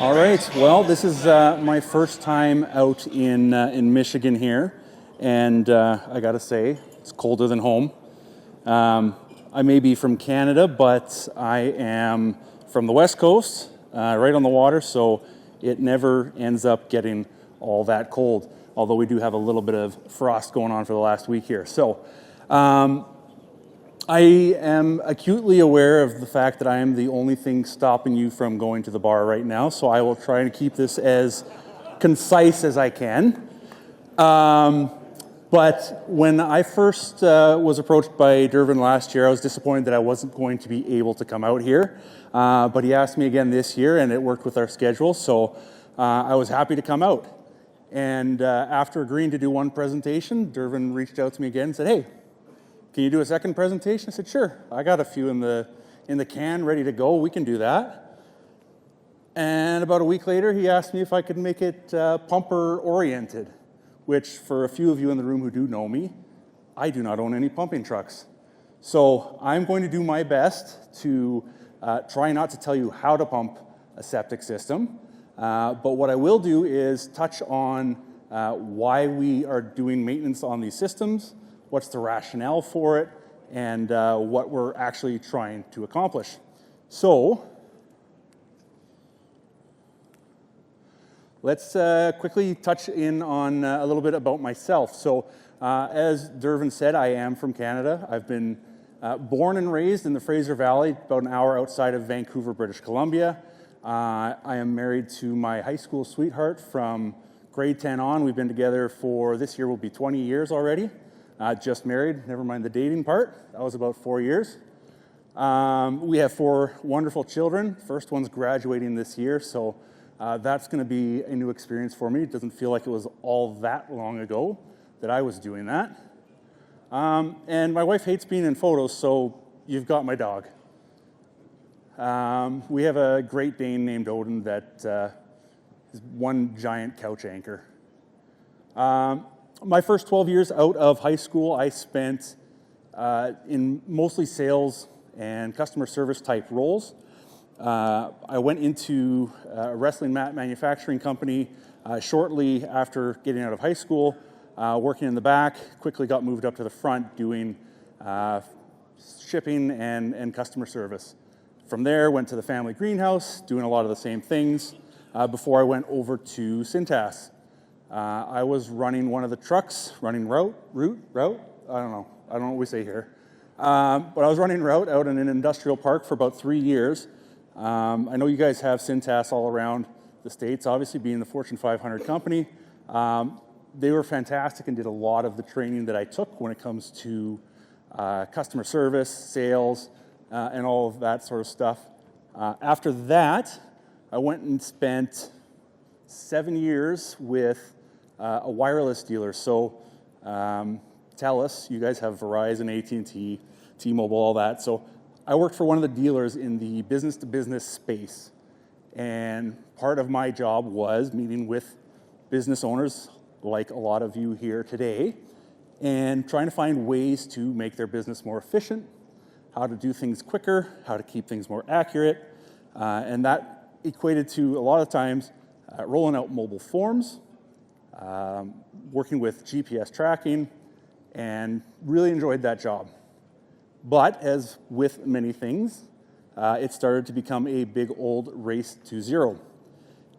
All right. Well, this is my first time out in Michigan here, and I got to say, it's colder than home. I may be from Canada, but I am from the West Coast, right on the water, so it never ends up getting all that cold, although we do have a little bit of frost going on for the last week here. So I am acutely aware of the fact that I am the only thing stopping you from going to the bar right now, so I will try and keep this as concise as I can. But when I first was approached by Dervin last year, I was disappointed that I wasn't going to be able to come out here. But he asked me again this year, and it worked with our schedule, so I was happy to come out. And after agreeing to do one presentation, Dervin reached out to me again and said, "Hey, can you do a second presentation?" I said, "Sure. I got a few in the can ready to go. We can do that." And about a week later, he asked me if I could make it pumper oriented, which for a few of you in the room who do know me, I do not own any pumping trucks. So I'm going to do my best to try not to tell you how to pump a septic system, but what I will do is touch on why we are doing maintenance on these systems, what's the rationale for it, and what we're actually trying to accomplish. So let's quickly touch in on a little bit about myself. So as Dervin said, I am from Canada. I've been born and raised in the Fraser Valley, about an hour outside of Vancouver, British Columbia. I am married to my high school sweetheart from grade 10 on. We've been together for, this year will be 20 years already. Just married, never mind the dating part. That was about 4 years. We have 4 wonderful children. First one's graduating this year, so that's going to be a new experience for me. It doesn't feel like it was all that long ago that I was doing that. And my wife hates being in photos, so you've got my dog. We have a Great Dane named Odin that is one giant couch anchor. My first 12 years out of high school, I spent in mostly sales and customer service type roles. I went into a wrestling mat manufacturing company shortly after getting out of high school, working in the back, quickly got moved up to the front doing shipping and customer service. From there, went to the family greenhouse, doing a lot of the same things before I went over to Cintas. I was running one of the trucks, running route? I don't know what we say here. But I was running route out in an industrial park for about 3 years. I know you guys have Cintas all around the States, obviously being the Fortune 500 company. They were fantastic and did a lot of the training that I took when it comes to customer service, sales, and all of that sort of stuff. After that, I went and spent 7 years with a wireless dealer. So TELUS, you guys have Verizon, AT&T, T-Mobile, all that. So I worked for one of the dealers in the business-to-business space. And part of my job was meeting with business owners, like a lot of you here today, and trying to find ways to make their business more efficient, how to do things quicker, how to keep things more accurate. And that equated to, a lot of times, rolling out mobile forms, working with GPS tracking, and really enjoyed that job. But as with many things, it started to become a big old race to zero.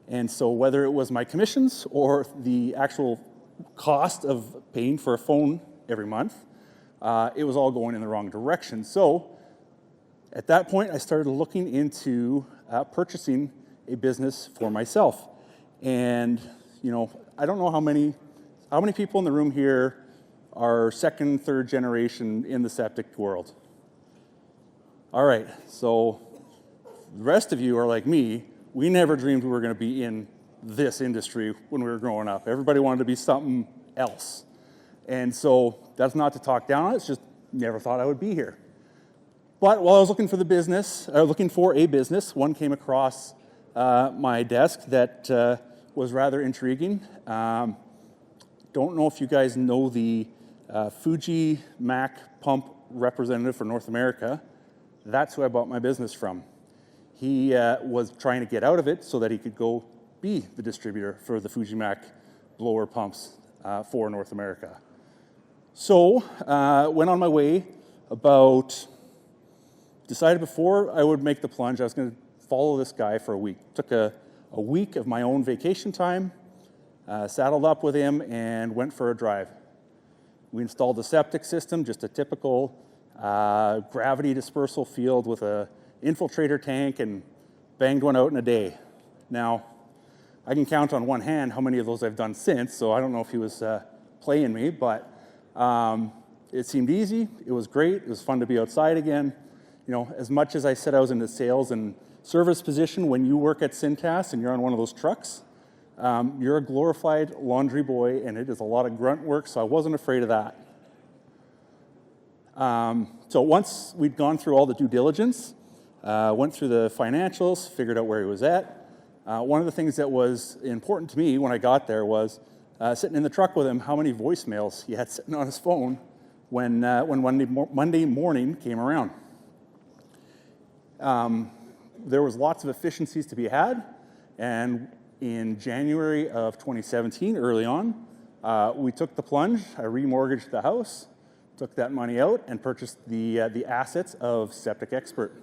And so whether it was my commissions or the actual cost of paying for a phone every month, it was all going in the wrong direction. So at that point, I started looking into purchasing a business for myself. And, you know, I don't know how many people in the room here are second, third generation in the septic world. All right, so the rest of you are like me. We never dreamed we were going to be in this industry when we were growing up. Everybody wanted to be something else. And so that's not to talk down on it, it's just never thought I would be here. But while I was looking for a business, one came across my desk that was rather intriguing. Don't know if you guys know the Fuji Mac pump representative for North America. That's who I bought my business from. he was trying to get out of it so that he could go be the distributor for the Fujimac blower pumps for North America. So went on my way decided before I would make the plunge, I was going to follow this guy for a week. Took a week of my own vacation time, saddled up with him and went for a drive. We installed the septic system, just a typical gravity dispersal field with a infiltrator tank, and banged one out in a day. Now, I can count on one hand how many of those I've done since, so I don't know if he was playing me, but it seemed easy. It was great. It was fun to be outside again. You know, as much as I said I was in the sales and service position, when you work at Cintas and you're on one of those trucks, you're a glorified laundry boy, and it is a lot of grunt work, so I wasn't afraid of that. So once we'd gone through all the due diligence, went through the financials, figured out where he was at, one of the things that was important to me when I got there was sitting in the truck with him, how many voicemails he had sitting on his phone when Monday morning came around. There was lots of efficiencies to be had, and in January of 2017, early on, we took the plunge. I remortgaged the house, took that money out, and purchased the assets of Septic Expert.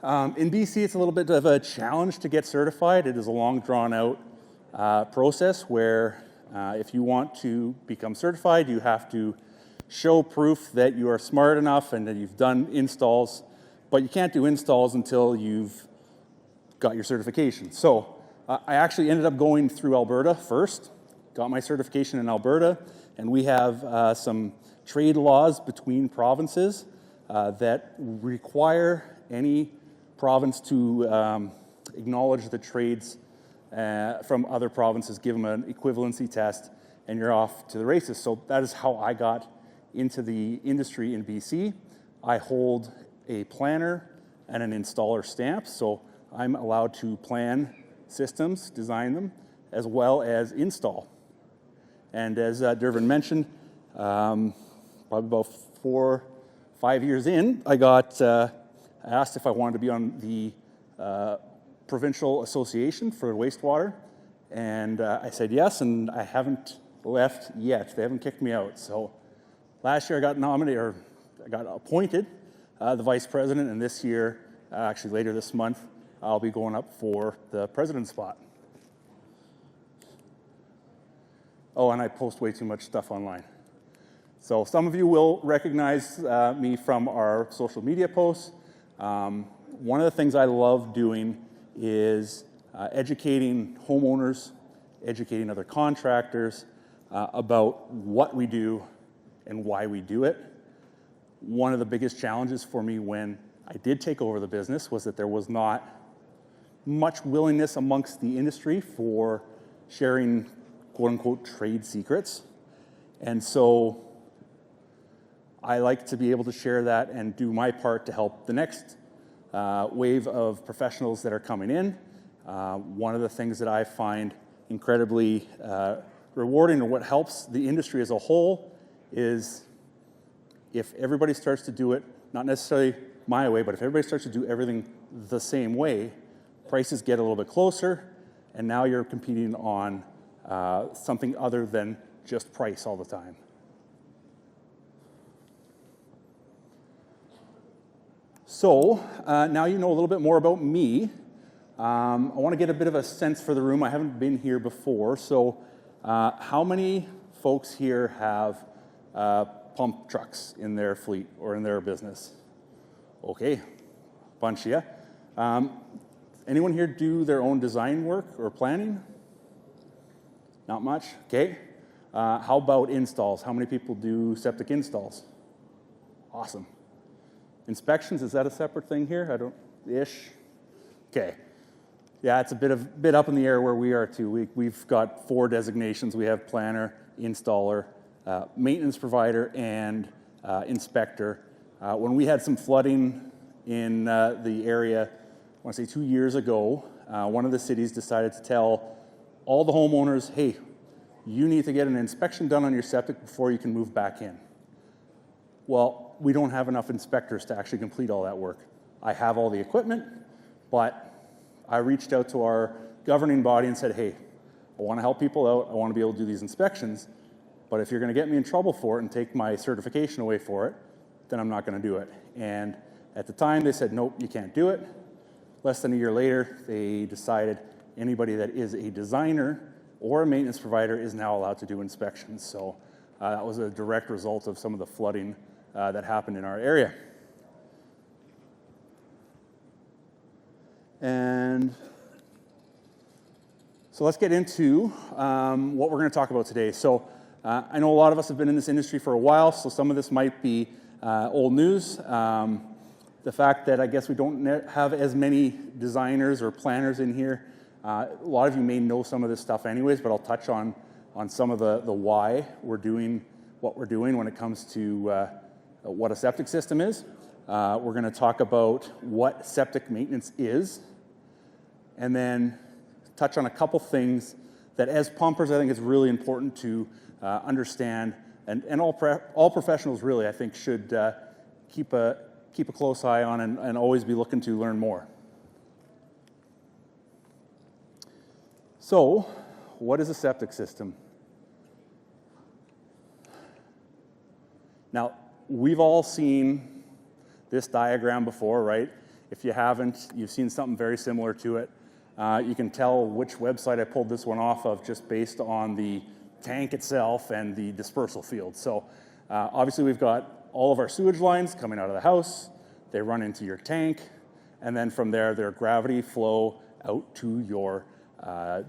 In BC, it's a little bit of a challenge to get certified. It is a long, drawn-out process where if you want to become certified, you have to show proof that you are smart enough and that you've done installs, but you can't do installs until you've got your certification. So I actually ended up going through Alberta first, got my certification in Alberta, and we have some trade laws between provinces that require any province to acknowledge the trades from other provinces, give them an equivalency test, and you're off to the races. So that is how I got into the industry in BC. I hold a planner and an installer stamp, so I'm allowed to plan systems, design them, as well as install. And as Dervin mentioned, probably about 4-5 years in, I got asked if I wanted to be on the provincial association for wastewater, and I said yes, and I haven't left yet. They haven't kicked me out. So last year I got nominated, or I got appointed the vice president, and this year, actually later this month, I'll be going up for the president spot. Oh, and I post way too much stuff online. So some of you will recognize me from our social media posts. One of the things I love doing is educating homeowners, educating other contractors about what we do and why we do it. One of the biggest challenges for me when I did take over the business was that there was not much willingness amongst the industry for sharing quote-unquote trade secrets. And so I like to be able to share that and do my part to help the next wave of professionals that are coming in. One of the things that I find incredibly rewarding, and what helps the industry as a whole, is if everybody starts to do it, not necessarily my way, but if everybody starts to do everything the same way, prices get a little bit closer, and now you're competing on something other than just price all the time. So now you know a little bit more about me. I want to get a bit of a sense for the room. I haven't been here before, so how many folks here have pump trucks in their fleet or in their business? Okay, bunch, yeah. Anyone here do their own design work or planning? Not much, okay. How about installs? How many people do septic installs? Awesome. Inspections, is that a separate thing here? Ish? Okay. Yeah, it's a bit up in the air where we are too. We've got 4 designations. We have planner, installer, maintenance provider, and inspector. When we had some flooding in the area, I want to say 2 years ago, one of the cities decided to tell all the homeowners, hey, you need to get an inspection done on your septic before you can move back in. Well, we don't have enough inspectors to actually complete all that work. I have all the equipment, but I reached out to our governing body and said, hey, I want to help people out. I want to be able to do these inspections, but if you're going to get me in trouble for it and take my certification away for it, then I'm not going to do it. And at the time, they said, nope, you can't do it. Less than a year later, they decided anybody that is a designer or a maintenance provider is now allowed to do inspections. So that was a direct result of some of the flooding that happened in our area. And so let's get into what we're going to talk about today. So I know a lot of us have been in this industry for a while, so some of this might be old news. The fact that I guess we don't have as many designers or planners in here, a lot of you may know some of this stuff anyways, but I'll touch on some of the why we're doing what we're doing when it comes to what a septic system is. We're going to talk about what septic maintenance is, and then touch on a couple things that as pumpers I think is really important to understand, and all professionals really I think should keep a close eye on and always be looking to learn more. So, what is a septic system? Now, we've all seen this diagram before, right? If you haven't, you've seen something very similar to it. You can tell which website I pulled this one off of just based on the tank itself and the dispersal field. So obviously we've got all of our sewage lines coming out of the house. They run into your tank, and then from there, their gravity flow out to your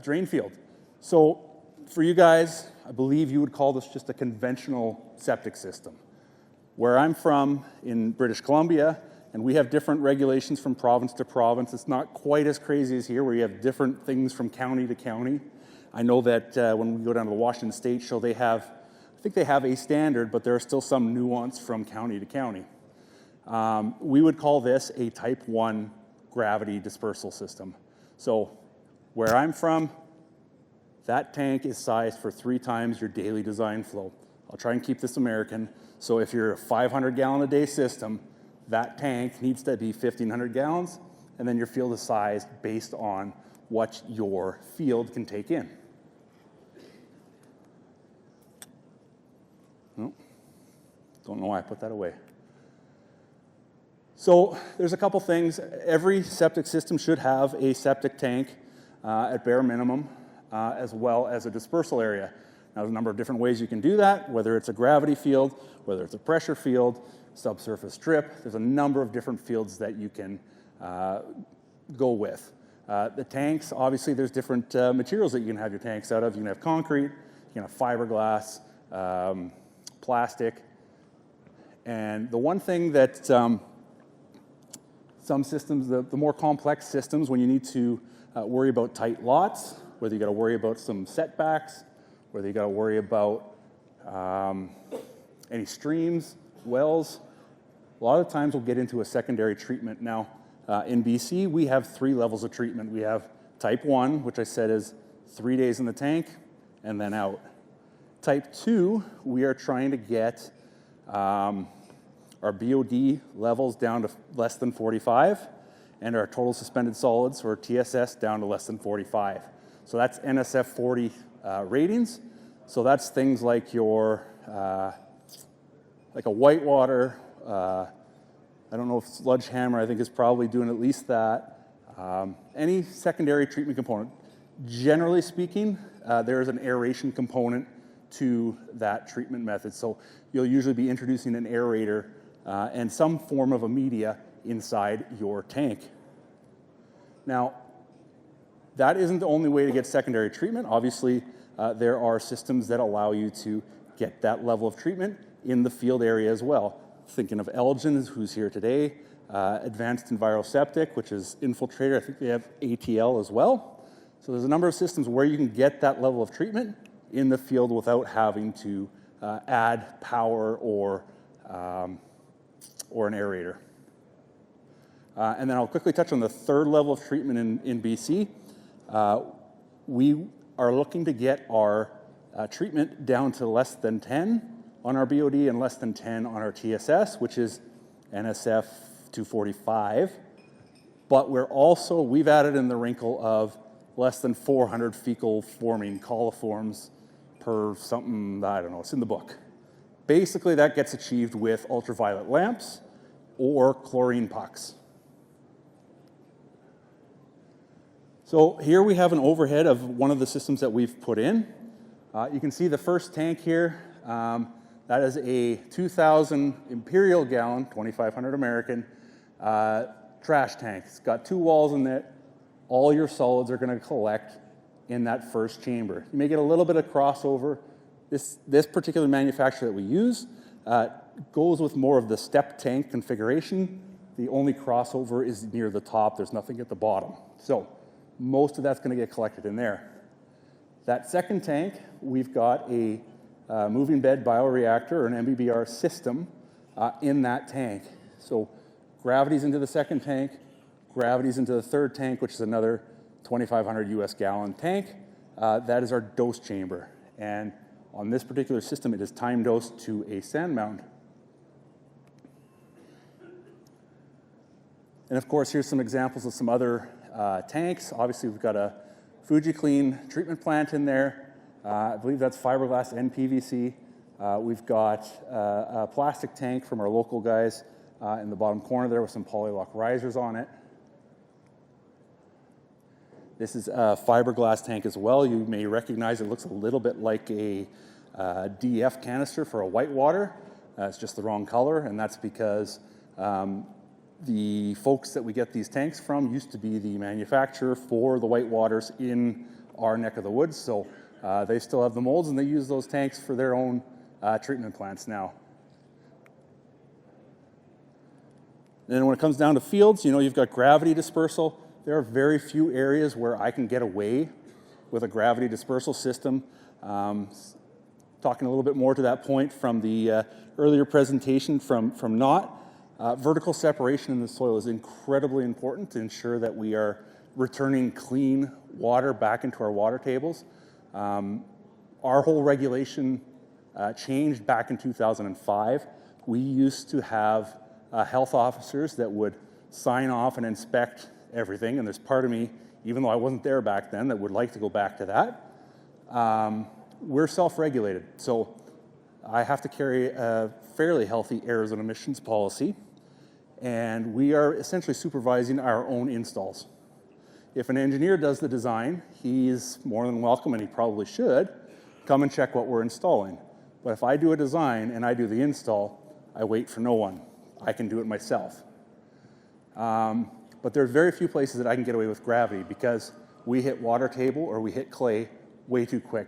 drain field. So for you guys, I believe you would call this just a conventional septic system. Where I'm from in British Columbia, and we have different regulations from province to province. It's not quite as crazy as here, where you have different things from county to county. I know that when we go down to the Washington State show, I think they have a standard, but there are still some nuance from county to county. We would call this a type 1 gravity dispersal system. So where I'm from, that tank is sized for 3 times your daily design flow. I'll try and keep this American. So if you're a 500 gallon a day system, that tank needs to be 1,500 gallons, and then your field is sized based on what your field can take in. Oh, don't know why I put that away. So there's a couple things. Every septic system should have a septic tank at bare minimum, as well as a dispersal area. Now, there's a number of different ways you can do that, whether it's a gravity field, whether it's a pressure field, subsurface drip. There's a number of different fields that you can go with. The tanks, obviously, there's different materials that you can have your tanks out of. You can have concrete, you can have fiberglass, plastic. And the one thing that some systems, the more complex systems, when you need to worry about tight lots, whether you got to worry about some setbacks, whether you got to worry about any streams, wells, a lot of times we'll get into a secondary treatment. Now, in BC, we have 3 levels of treatment. We have type 1, which I said is 3 days in the tank and then out. Type 2, we are trying to get our BOD levels down to less than 45 and our total suspended solids, or TSS, down to less than 45. So that's NSF 40 ratings. So that's things like your, like a whitewater, I don't know if Sledgehammer, I think, is probably doing at least that. Any secondary treatment component. Generally speaking, there is an aeration component to that treatment method. So you'll usually be introducing an aerator and some form of a media inside your tank. Now, that isn't the only way to get secondary treatment. Obviously, there are systems that allow you to get that level of treatment in the field area as well. Thinking of Elgin, who's here today, Advanced Enviroseptic, which is Infiltrator. I think they have ATL as well. So there's a number of systems where you can get that level of treatment in the field without having to add power or an aerator. And then I'll quickly touch on the 3rd level of treatment in BC. We are looking to get our treatment down to less than 10 on our BOD and less than 10 on our TSS, which is NSF 245. But we've added in the wrinkle of less than 400 fecal forming coliforms per something, I don't know, it's in the book. Basically, that gets achieved with ultraviolet lamps or chlorine pucks. So here we have an overhead of one of the systems that we've put in. You can see the first tank here. That is a 2,000 imperial gallon, 2,500 American, trash tank. It's got 2 walls in it. All your solids are going to collect in that first chamber. You may get a little bit of crossover. This particular manufacturer that we use goes with more of the step tank configuration. The only crossover is near the top. There's nothing at the bottom. So most of that's going to get collected in there. That second tank, we've got a moving bed bioreactor or an MBBR system in that tank. So gravity's into the second tank, gravity's into the third tank, which is another 2,500 US gallon tank. That is our dose chamber. And on this particular system, it is time dosed to a sand mound. And of course, here's some examples of some other tanks. Obviously, we've got a FujiClean treatment plant in there. I believe that's fiberglass and PVC. We've got a plastic tank from our local guys in the bottom corner there with some polylock risers on it. This is a fiberglass tank as well. You may recognize it looks a little bit like a DF canister for a whitewater. It's just the wrong color, and that's because the folks that we get these tanks from used to be the manufacturer for the whitewaters in our neck of the woods. So they still have the molds, and they use those tanks for their own treatment plants now. Then when it comes down to fields, you've got gravity dispersal. There are very few areas where I can get away with a gravity dispersal system. Talking a little bit more to that point from the earlier presentation from Knott, vertical separation in the soil is incredibly important to ensure that we are returning clean water back into our water tables. Our whole regulation changed back in 2005. We used to have health officers that would sign off and inspect everything, and there's part of me, even though I wasn't there back then, that would like to go back to that. We're self-regulated, so I have to carry a fairly healthy errors and emissions policy, and we are essentially supervising our own installs. If an engineer does the design, he's more than welcome, and he probably should, come and check what we're installing. But if I do a design and I do the install, I wait for no one. I can do it myself. But there are very few places that I can get away with gravity because we hit water table or we hit clay way too quick.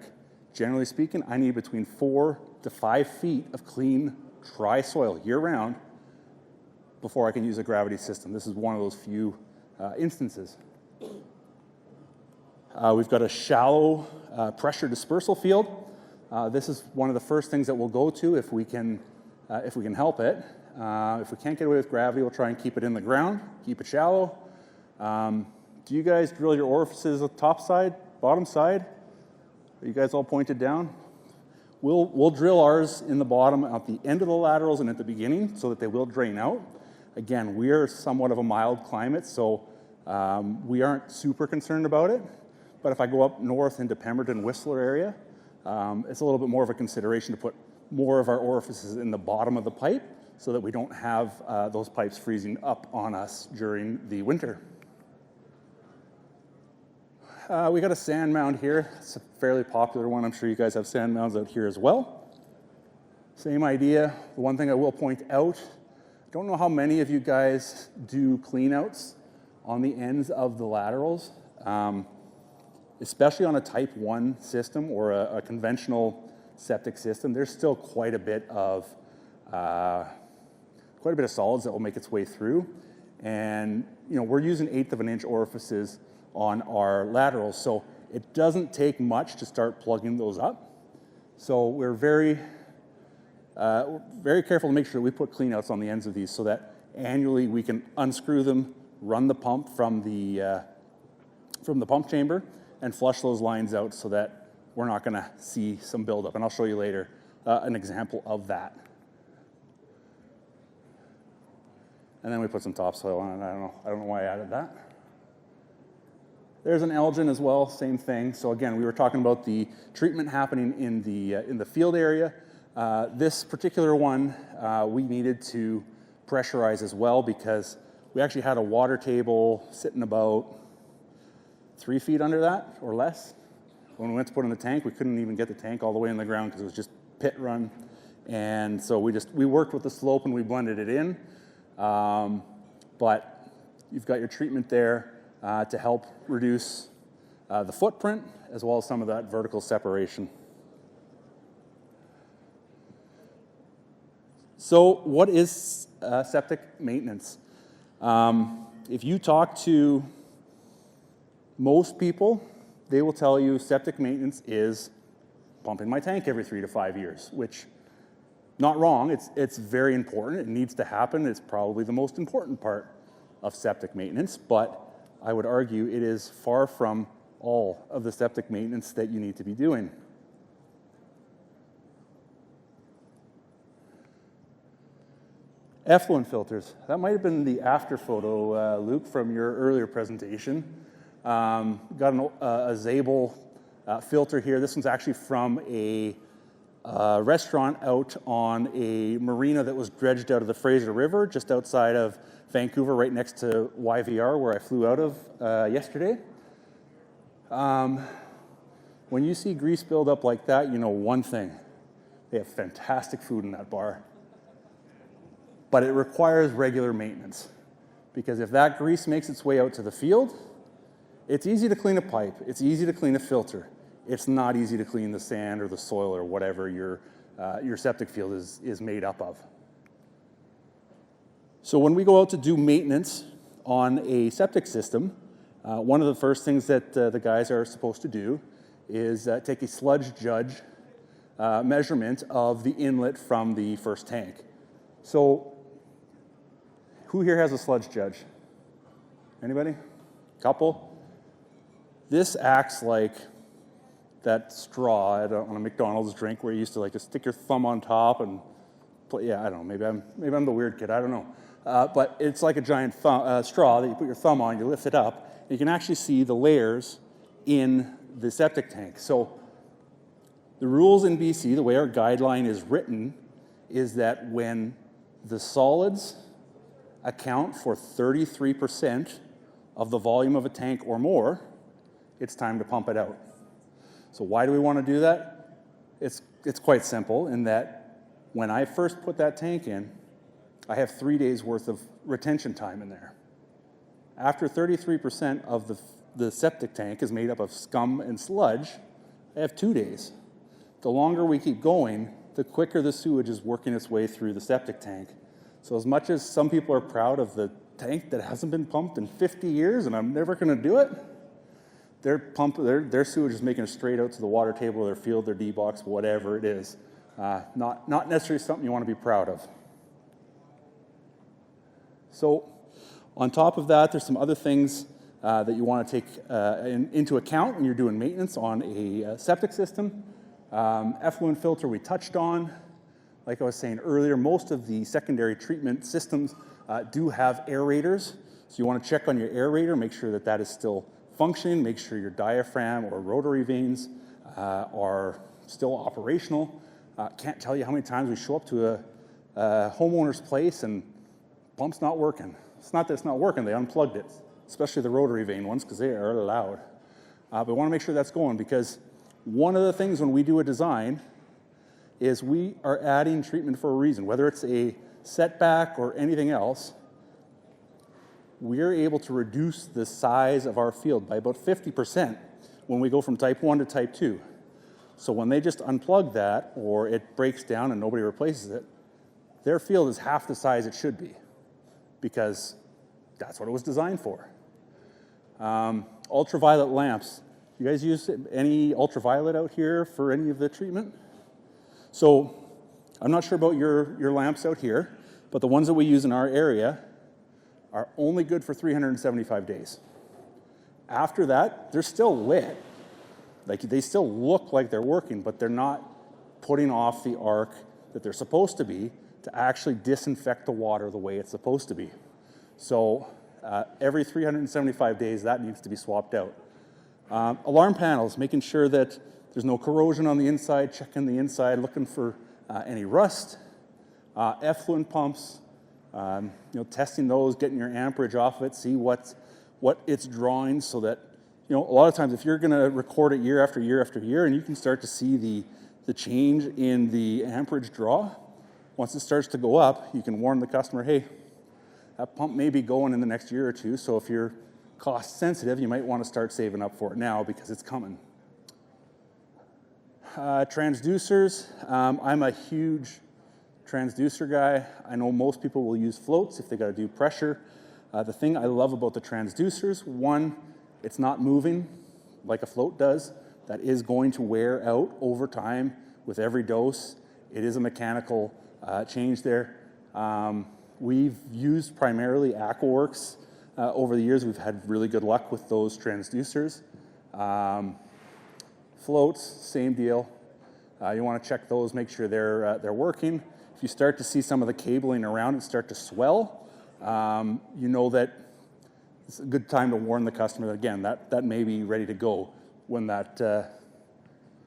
Generally speaking, I need between 4 to 5 feet of clean, dry soil year-round before I can use a gravity system. This is one of those few instances. We've got a shallow pressure dispersal field. This is one of the first things that we'll go to if we can help it. If we can't get away with gravity, we'll try and keep it in the ground, keep it shallow. Do you guys drill your orifices on the top side, bottom side? Are you guys all pointed down? We'll drill ours in the bottom at the end of the laterals and at the beginning so that they will drain out. Again, we are somewhat of a mild climate, so we aren't super concerned about it. But if I go up north into Pemberton, Whistler area, it's a little bit more of a consideration to put more of our orifices in the bottom of the pipe so that we don't have those pipes freezing up on us during the winter. We got a sand mound here. It's a fairly popular one. I'm sure you guys have sand mounds out here as well. Same idea. The one thing I will point out, I don't know how many of you guys do cleanouts on the ends of the laterals, especially on a type 1 system or a conventional septic system. There's still quite a bit of solids that will make its way through. And we're using 1/8 of an inch orifices on our laterals, so it doesn't take much to start plugging those up. So we're very careful to make sure we put cleanouts on the ends of these so that annually we can unscrew them, run the pump from the pump chamber, and flush those lines out so that we're not going to see some buildup. And I'll show you later an example of that. And then we put some topsoil on it. I don't know why I added that. There's an Elgin as well, same thing. So again, we were talking about the treatment happening in the field area. This particular one, we needed to pressurize as well because we actually had a water table sitting about 3 feet under that or less. When we went to put in the tank, we couldn't even get the tank all the way in the ground because it was just pit run. And so we worked with the slope and we blended it in. But you've got your treatment there to help reduce the footprint as well as some of that vertical separation. So what is septic maintenance? If you talk to most people, they will tell you septic maintenance is pumping my tank every 3 to 5 years, which, not wrong, it's very important. It needs to happen. It's probably the most important part of septic maintenance, but I would argue it is far from all of the septic maintenance that you need to be doing. Effluent filters. That might have been the after photo, Luke, from your earlier presentation. Got a Zabel filter here. This one's actually from a restaurant out on a marina that was dredged out of the Fraser River, just outside of Vancouver, right next to YVR, where I flew out of yesterday. When you see grease build up like that, you know one thing. They have fantastic food in that bar. But it requires regular maintenance, because if that grease makes its way out to the field, it's easy to clean a pipe, it's easy to clean a filter. It's not easy to clean the sand or the soil or whatever your septic field is made up of. So when we go out to do maintenance on a septic system, one of the first things that the guys are supposed to do is take a sludge judge measurement of the inlet from the first tank. So who here has a sludge judge? Anybody? Couple? This acts like that straw on a McDonald's drink where you used to like just stick your thumb on top and play. Yeah, I don't know. Maybe I'm the weird kid. I don't know. But it's like a giant straw that you put your thumb on. You lift it up. And you can actually see the layers in the septic tank. So the rules in BC, the way our guideline is written, is that when the solids account for 33% of the volume of a tank or more, it's time to pump it out. So why do we want to do that? It's quite simple in that when I first put that tank in, I have 3 days worth of retention time in there. After 33% of the septic tank is made up of scum and sludge, I have 2 days. The longer we keep going, the quicker the sewage is working its way through the septic tank. So as much as some people are proud of the tank that hasn't been pumped in 50 years and I'm never going to do it, their sewage is making it straight out to the water table, their field, their D-box, whatever it is. Not necessarily something you want to be proud of. So on top of that, there's some other things that you want to take into account when you're doing maintenance on a septic system. Effluent filter we touched on. Like I was saying earlier, most of the secondary treatment systems do have aerators. So you want to check on your aerator, make sure that that is still functioning, make sure your diaphragm or rotary vanes are still operational. Can't tell you how many times we show up to a homeowner's place and pump's not working. It's not that it's not working, they unplugged it, especially the rotary vane ones because they are loud. But we want to make sure that's going, because one of the things when we do a design is we are adding treatment for a reason. Whether it's a setback or anything else, we're able to reduce the size of our field by about 50% when we go from type 1 to type 2. So when they just unplug that or it breaks down and nobody replaces it, their field is half the size it should be, because that's what it was designed for. Ultraviolet lamps. You guys use any ultraviolet out here for any of the treatment? So I'm not sure about your lamps out here, but the ones that we use in our area are only good for 375 days. After that, they're still lit. Like, they still look like they're working, but they're not putting off the arc that they're supposed to be to actually disinfect the water the way it's supposed to be. So every 375 days, that needs to be swapped out. Alarm panels, making sure that there's no corrosion on the inside, checking the inside, looking for any rust. Effluent pumps, testing those, getting your amperage off of it, see what it's drawing, so that, a lot of times if you're going to record it year after year after year, and you can start to see the change in the amperage draw, once it starts to go up, you can warn the customer, hey, that pump may be going in the next year or two, so if you're cost sensitive, you might want to start saving up for it now because it's coming. Transducers, I'm a huge transducer guy. I know most people will use floats if they got to do pressure. The thing I love about the transducers, one, it's not moving like a float does. That is going to wear out over time with every dose. It is a mechanical change there. We've used primarily AquaWorks over the years. We've had really good luck with those transducers. Floats, same deal. You want to check those, make sure they're working. If you start to see some of the cabling around it start to swell, you know that it's a good time to warn the customer that, again, that may be ready to go when that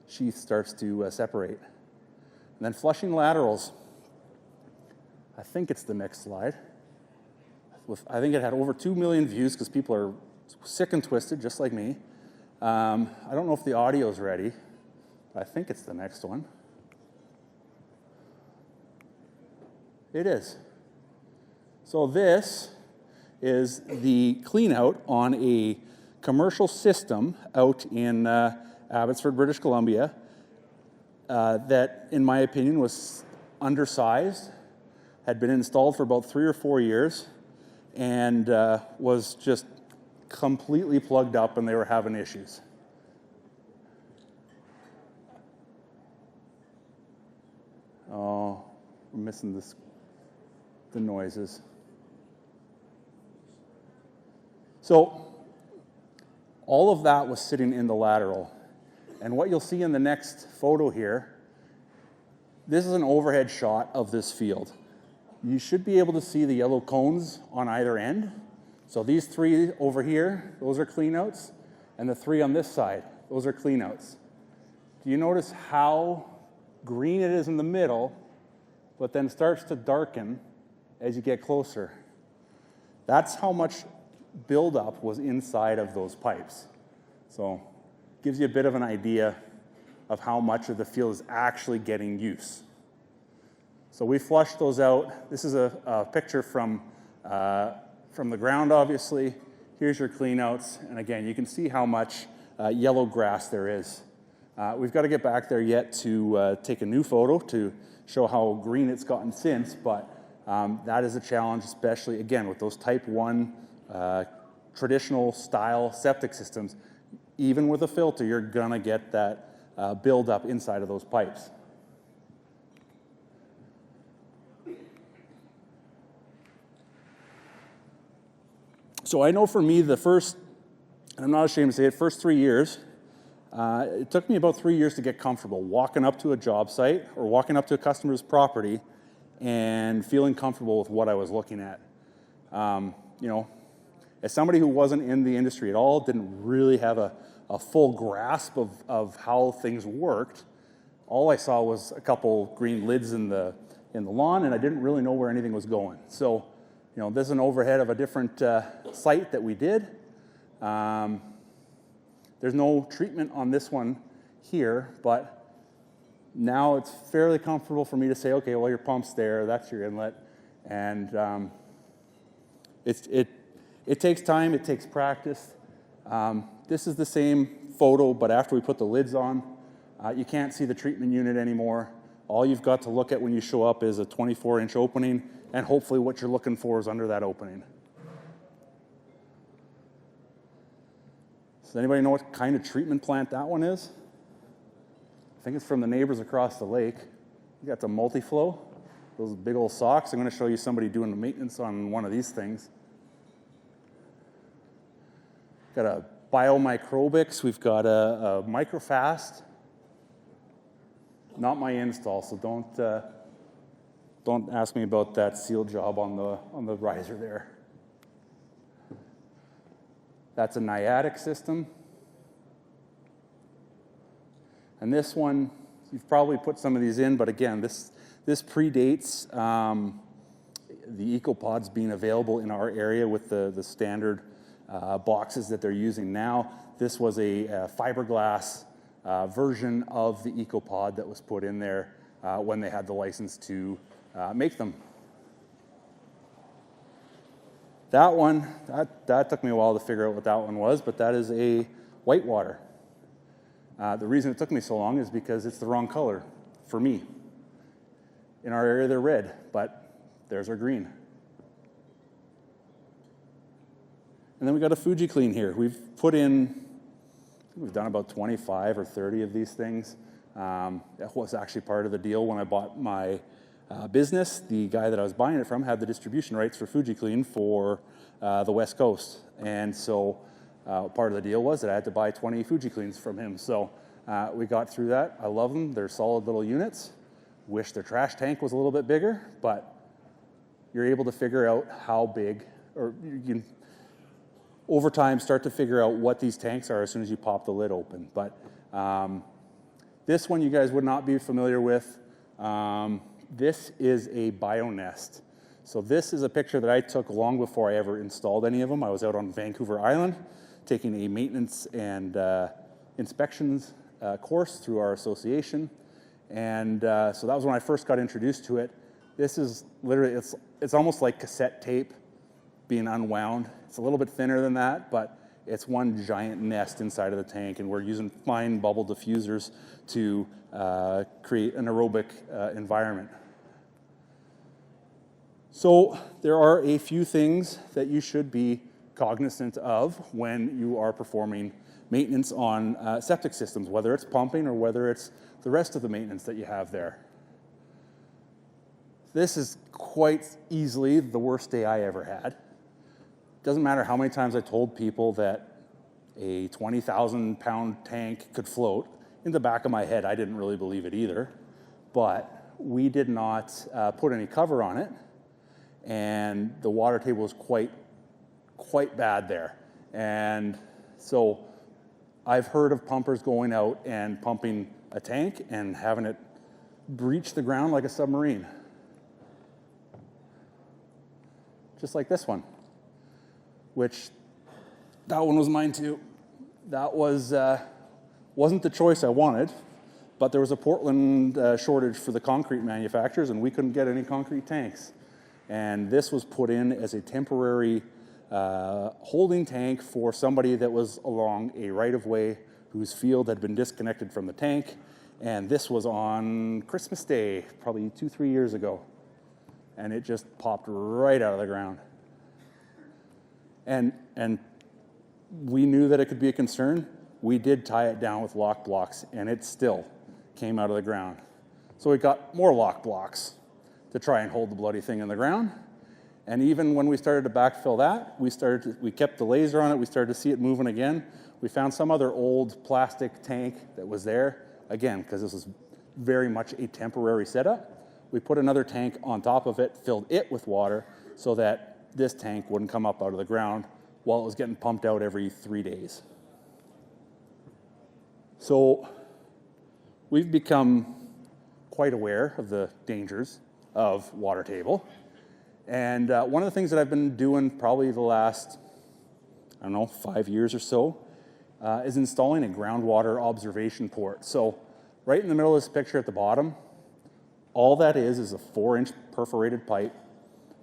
sheath starts to separate. And then flushing laterals. I think it's the next slide. I think it had over 2 million views because people are sick and twisted, just like me. I don't know if the audio's ready. I think it's the next one. It is. So this is the clean out on a commercial system out in Abbotsford, British Columbia, that, in my opinion, was undersized, had been installed for about 3 or 4 years, and was just completely plugged up, and they were having issues. Oh, we're missing the noises. So all of that was sitting in the lateral. And what you'll see in the next photo here, this is an overhead shot of this field. You should be able to see the yellow cones on either end. So these 3 over here, those are cleanouts, and the 3 on this side, those are cleanouts. Do you notice how green it is in the middle, but then starts to darken as you get closer? That's how much buildup was inside of those pipes. So gives you a bit of an idea of how much of the field is actually getting use. So we flushed those out. This is a picture from the ground, obviously. Here's your cleanouts. And again, you can see how much yellow grass there is. We've got to get back there yet to take a new photo to show how green it's gotten since, but that is a challenge, especially, again, with those type 1 traditional style septic systems. Even with a filter, you're going to get that buildup inside of those pipes. So I know for me, the first, and I'm not ashamed to say it, first 3 years, it took me about 3 years to get comfortable walking up to a job site or walking up to a customer's property and feeling comfortable with what I was looking at. As somebody who wasn't in the industry at all, didn't really have a full grasp of how things worked, all I saw was a couple green lids in the lawn, and I didn't really know where anything was going. So, this is an overhead of a different site that we did. There's no treatment on this one here, but now it's fairly comfortable for me to say, okay, well, your pump's there, that's your inlet, and it takes time, it takes practice. This is the same photo, but after we put the lids on, you can't see the treatment unit anymore. All you've got to look at when you show up is a 24-inch opening, and hopefully what you're looking for is under that opening. Does anybody know what kind of treatment plant that one is? I think it's from the neighbors across the lake. You got the multi-flow, those big old socks. I'm going to show you somebody doing the maintenance on one of these things. Got a biomicrobics. We've got a microfast. Not my install, so don't ask me about that seal job on the riser there. That's a naiadic system. And this one, you've probably put some of these in, but again, this predates the EcoPods being available in our area with the standard boxes that they're using now. This was a fiberglass version of the EcoPod that was put in there when they had the license to make them. That one, that took me a while to figure out what that one was, but that is a whitewater. The reason it took me so long is because it's the wrong color for me. In our area, they're red, but theirs are green. And then we got a FujiClean here. We've done about 25 or 30 of these things. That was actually part of the deal when I bought my business. The guy that I was buying it from had the distribution rights for FujiClean for the West Coast. And so part of the deal was that I had to buy 20 FujiCleans from him. So we got through that. I love them. They're solid little units. Wish their trash tank was a little bit bigger, but you're able to figure out how big, or you can over time start to figure out what these tanks are as soon as you pop the lid open. But this one you guys would not be familiar with. This is a BioNest. So this is a picture that I took long before I ever installed any of them. I was out on Vancouver Island taking a maintenance and inspections course through our association. And so that was when I first got introduced to it. This is literally, it's almost like cassette tape being unwound. It's a little bit thinner than that, but it's one giant nest inside of the tank, and we're using fine bubble diffusers to create an aerobic environment. So there are a few things that you should be cognizant of when you are performing maintenance on septic systems, whether it's pumping or whether it's the rest of the maintenance that you have there. This is quite easily the worst day I ever had. Doesn't matter how many times I told people that a 20,000 pound tank could float. In the back of my head, I didn't really believe it either. But we did not put any cover on it, and the water table was quite bad there. And so I've heard of pumpers going out and pumping a tank and having it breach the ground like a submarine. Just like this one, which that one was mine too. That was wasn't the choice I wanted, but there was a Portland shortage for the concrete manufacturers, and we couldn't get any concrete tanks. And this was put in as a temporary holding tank for somebody that was along a right-of-way whose field had been disconnected from the tank. And this was on Christmas Day, probably 2-3 years ago. And it just popped right out of the ground. And we knew that it could be a concern. We did tie it down with lock blocks, and it still came out of the ground. So we got more lock blocks to try and hold the bloody thing in the ground. And even when we started to backfill that, we kept the laser on it. We started to see it moving again. We found some other old plastic tank that was there, again, because this was very much a temporary setup. We put another tank on top of it, filled it with water so that this tank wouldn't come up out of the ground while it was getting pumped out every 3 days. So we've become quite aware of the dangers of water table. And one of the things that I've been doing probably the last, 5 years or so, is installing a groundwater observation port. So right in the middle of this picture at the bottom, all that is a 4-inch perforated pipe,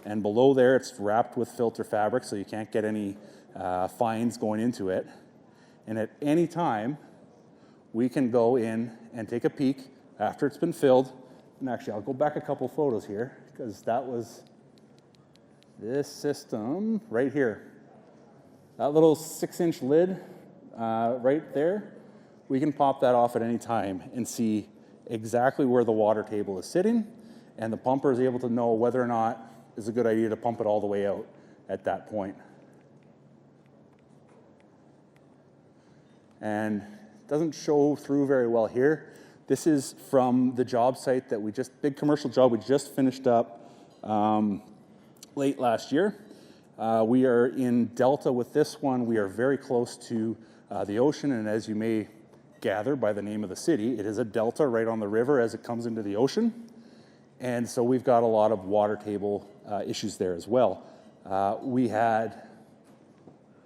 and below there it's wrapped with filter fabric so you can't get any fines going into it. And at any time, we can go in and take a peek after it's been filled. And actually, I'll go back a couple photos here, because that was this system right here. That little 6-inch lid right there, we can pop that off at any time and see exactly where the water table is sitting, and the pumper is able to know whether or not it's a good idea to pump it all the way out at that point. And it doesn't show through very well here, This is from the job site that big commercial job we just finished up late last year. We are in Delta with this one. We are very close to the ocean, and as you may gather by the name of the city, it is a delta right on the river as it comes into the ocean. And so we've got a lot of water table issues there as well. We had,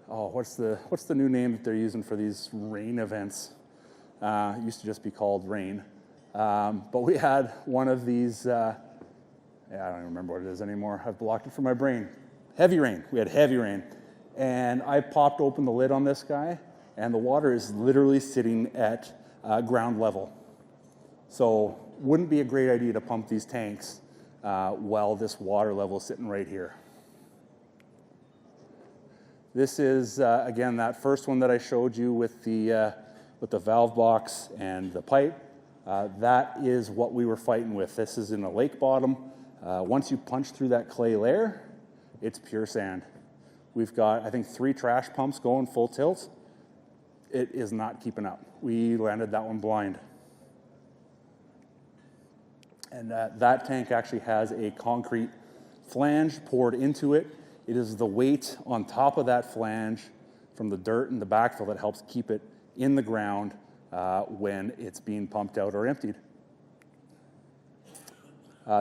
what's the new name that they're using for these rain events? It used to just be called rain. But we had one of these, I don't even remember what it is anymore. I've blocked it from my brain. Heavy rain. We had heavy rain. And I popped open the lid on this guy, and the water is literally sitting at ground level. So wouldn't be a great idea to pump these tanks while this water level is sitting right here. This is, again, that first one that I showed you with the valve box and the pipe. That is what we were fighting with. This is in a lake bottom. Once you punch through that clay layer, it's pure sand. We've got, I think, 3 trash pumps going full tilt. It is not keeping up. We landed that one blind. And that tank actually has a concrete flange poured into it. It is the weight on top of that flange from the dirt and the backfill that helps keep it in the ground when it's being pumped out or emptied.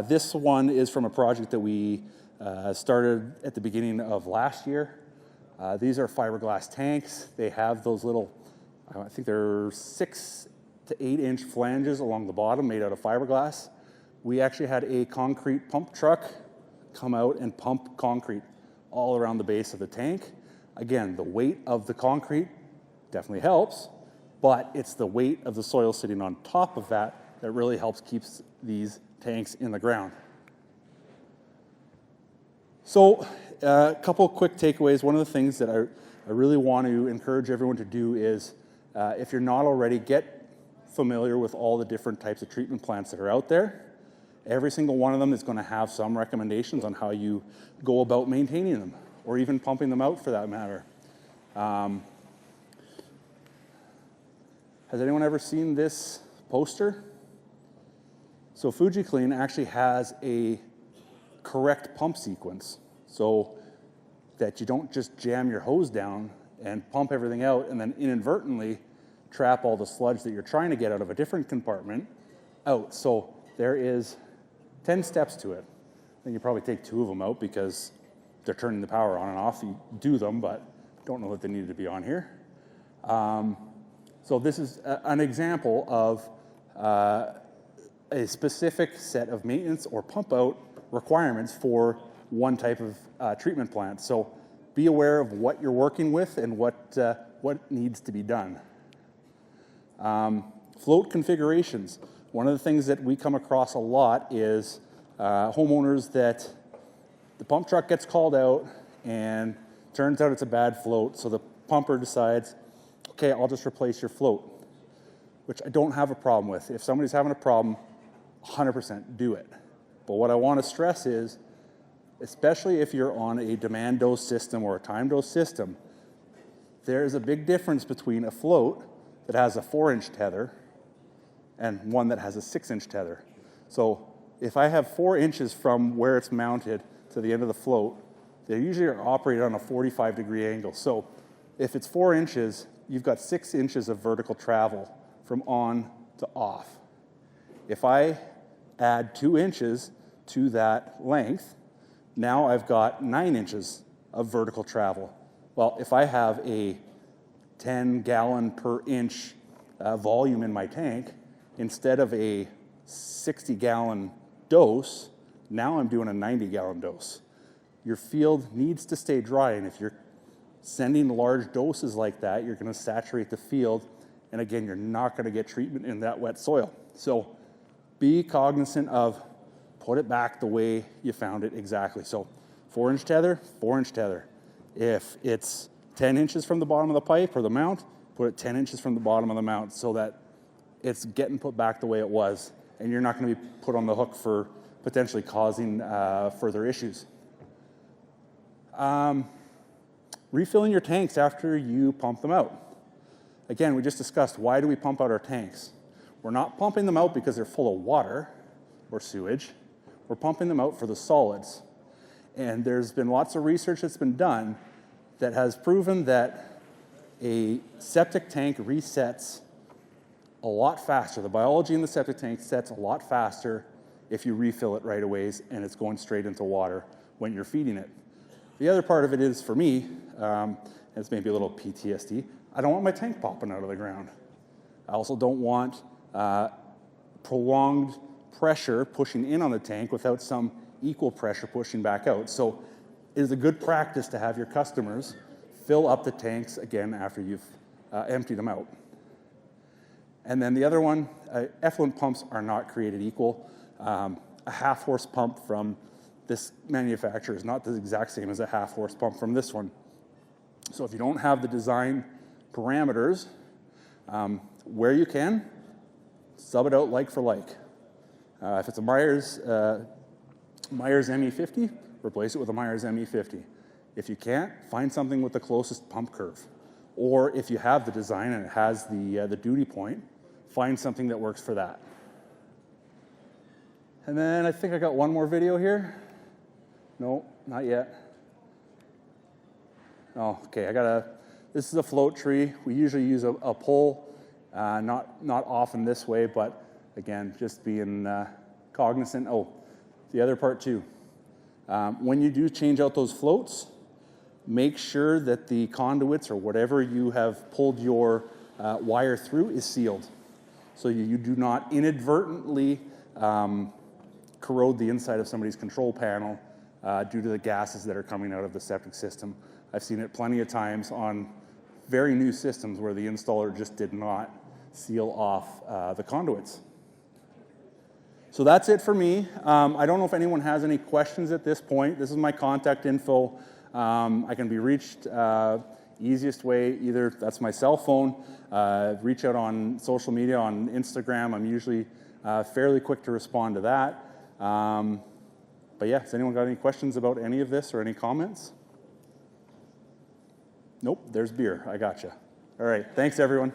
This one is from a project that we started at the beginning of last year. These are fiberglass tanks. They have those little, I think they're 6 to 8 inch flanges along the bottom made out of fiberglass. We actually had a concrete pump truck come out and pump concrete all around the base of the tank. Again, the weight of the concrete definitely helps, but it's the weight of the soil sitting on top of that that really helps keep these tanks in the ground. So a couple quick takeaways. One of the things that I really want to encourage everyone to do is, if you're not already, get familiar with all the different types of treatment plants that are out there. Every single one of them is going to have some recommendations on how you go about maintaining them, or even pumping them out for that matter. Has anyone ever seen this poster? So FujiClean actually has a correct pump sequence, so that you don't just jam your hose down and pump everything out and then inadvertently trap all the sludge that you're trying to get out of a different compartment out. So there is 10 steps to it. Then you probably take 2 of them out because they're turning the power on and off. You do them, but don't know that they needed to be on here. So this is an example of a specific set of maintenance or pump out requirements for one type of treatment plant. So be aware of what you're working with and what needs to be done. Float configurations. One of the things that we come across a lot is homeowners that the pump truck gets called out and turns out it's a bad float, so the pumper decides, okay, I'll just replace your float, which I don't have a problem with. If somebody's having a problem, 100% do it. But what I want to stress is, especially if you're on a demand dose system or a time dose system, there's a big difference between a float that has a 4-inch tether and one that has a 6-inch tether. So if I have 4 inches from where it's mounted to the end of the float, they usually are operated on a 45-degree angle. So if it's 4 inches, you've got 6 inches of vertical travel from on to off. If I add 2 inches to that length, now I've got 9 inches of vertical travel. Well, if I have a 10 gallon per inch volume in my tank, instead of a 60 gallon dose, now I'm doing a 90 gallon dose. Your field needs to stay dry, and if you're sending large doses like that, you're going to saturate the field, and again, you're not going to get treatment in that wet soil. So be cognizant of, put it back the way you found it exactly. So 4-inch tether, 4-inch tether. If it's 10 inches from the bottom of the pipe or the mount, put it 10 inches from the bottom of the mount so that it's getting put back the way it was, and you're not going to be put on the hook for potentially causing further issues. Refilling your tanks after you pump them out. Again, we just discussed, why do we pump out our tanks? We're not pumping them out because they're full of water or sewage. We're pumping them out for the solids. And there's been lots of research that's been done that has proven that a septic tank resets a lot faster. The biology in the septic tank sets a lot faster if you refill it right away and it's going straight into water when you're feeding it. The other part of it is, for me, it's maybe a little PTSD, I don't want my tank popping out of the ground. I also don't want prolonged pressure pushing in on the tank without some equal pressure pushing back out. So it is a good practice to have your customers fill up the tanks again after you've emptied them out. And then the other one, effluent pumps are not created equal. A half-horse pump from this manufacturer is not the exact same as a half-horse pump from this one. So if you don't have the design parameters, where you can, sub it out like for like. If it's a Myers ME50, replace it with a Myers ME50. If you can't, find something with the closest pump curve. Or if you have the design and it has the duty point, find something that works for that. And then I think I got one more video here. No, not yet. Oh, okay, this is a float tree. We usually use a pole, not often this way, but again, just being cognizant. Oh, the other part too. When you do change out those floats, make sure that the conduits or whatever you have pulled your wire through is sealed. So you do not inadvertently corrode the inside of somebody's control panel due to the gases that are coming out of the septic system. I've seen it plenty of times on very new systems where the installer just did not seal off the conduits. So that's it for me. I don't know if anyone has any questions at this point. This is my contact info. I can be reached easiest way, either that's my cell phone, reach out on social media, on Instagram. I'm usually fairly quick to respond to that. But yeah, has anyone got any questions about any of this or any comments? Nope, there's beer. I gotcha. All right, thanks everyone.